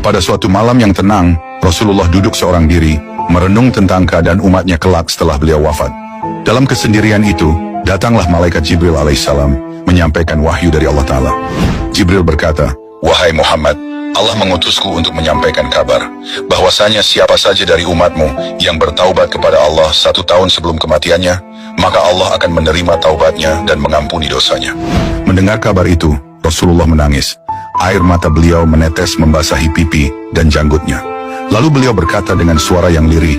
Pada suatu malam yang tenang, Rasulullah duduk seorang diri, merenung tentang keadaan umatnya kelak setelah beliau wafat. Dalam kesendirian itu, datanglah malaikat Jibril alaihissalam, menyampaikan wahyu dari Allah Ta'ala. Jibril berkata, "Wahai Muhammad, Allah mengutusku untuk menyampaikan kabar, bahwasanya siapa saja dari umatmu yang bertaubat kepada Allah 1 tahun sebelum kematiannya, maka Allah akan menerima taubatnya dan mengampuni dosanya." Mendengar kabar itu, Rasulullah menangis. Air mata beliau menetes membasahi pipi dan janggutnya. Lalu beliau berkata dengan suara yang lirih,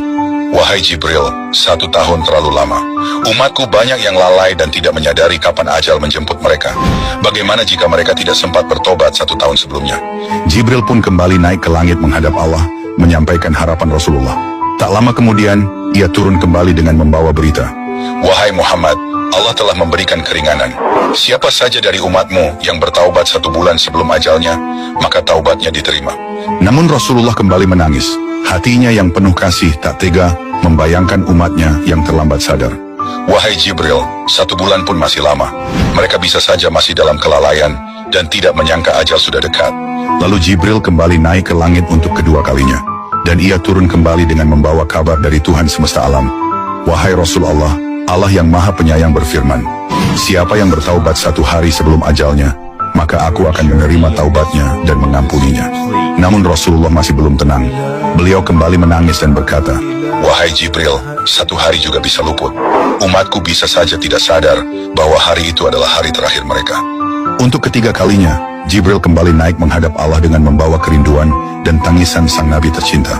"Wahai Jibril, 1 tahun terlalu lama. Umatku banyak yang lalai dan tidak menyadari kapan ajal menjemput mereka. Bagaimana jika mereka tidak sempat bertobat 1 tahun sebelumnya?" Jibril pun kembali naik ke langit menghadap Allah, menyampaikan harapan Rasulullah. Tak lama kemudian, ia turun kembali dengan membawa berita, "Wahai Muhammad, Allah telah memberikan keringanan. Siapa saja dari umatmu yang bertaubat 1 bulan sebelum ajalnya, maka taubatnya diterima." Namun Rasulullah kembali menangis. Hatinya yang penuh kasih tak tega membayangkan umatnya yang terlambat sadar. "Wahai Jibril, 1 bulan pun masih lama. Mereka bisa saja masih dalam kelalaian dan tidak menyangka ajal sudah dekat." Lalu Jibril kembali naik ke langit untuk kedua kalinya. Dan ia turun kembali dengan membawa kabar dari Tuhan semesta alam. "Wahai Rasulullah, Allah yang Maha Penyayang berfirman, siapa yang bertaubat 1 hari sebelum ajalnya, maka aku akan menerima taubatnya dan mengampuninya." Namun Rasulullah masih belum tenang. Beliau kembali menangis dan berkata, "Wahai Jibril, 1 hari juga bisa luput. Umatku bisa saja tidak sadar bahwa hari itu adalah hari terakhir mereka." Untuk ketiga kalinya, Jibril kembali naik menghadap Allah dengan membawa kerinduan dan tangisan sang Nabi tercinta.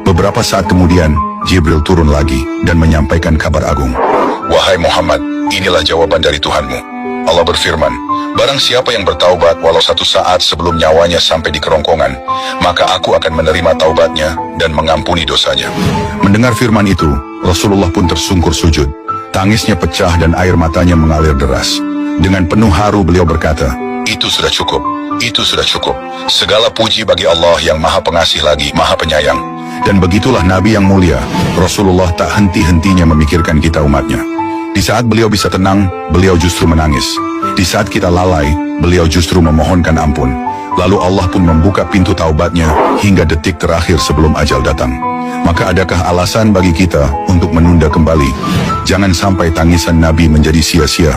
Beberapa saat kemudian, Jibril turun lagi dan menyampaikan kabar agung. "Wahai Muhammad, inilah jawaban dari Tuhanmu. Allah berfirman, barang siapa yang bertaubat walau 1 saat sebelum nyawanya sampai di kerongkongan, maka aku akan menerima taubatnya dan mengampuni dosanya." Mendengar firman itu, Rasulullah pun tersungkur sujud. Tangisnya pecah dan air matanya mengalir deras. Dengan penuh haru beliau berkata, "Itu sudah cukup, itu sudah cukup. Segala puji bagi Allah yang Maha Pengasih lagi Maha Penyayang." Dan begitulah Nabi yang mulia, Rasulullah tak henti-hentinya memikirkan kita umatnya. Di saat beliau bisa tenang, beliau justru menangis. Di saat kita lalai, beliau justru memohonkan ampun. Lalu Allah pun membuka pintu taubatnya hingga detik terakhir sebelum ajal datang. Maka adakah alasan bagi kita untuk menunda kembali? Jangan sampai tangisan Nabi menjadi sia-sia.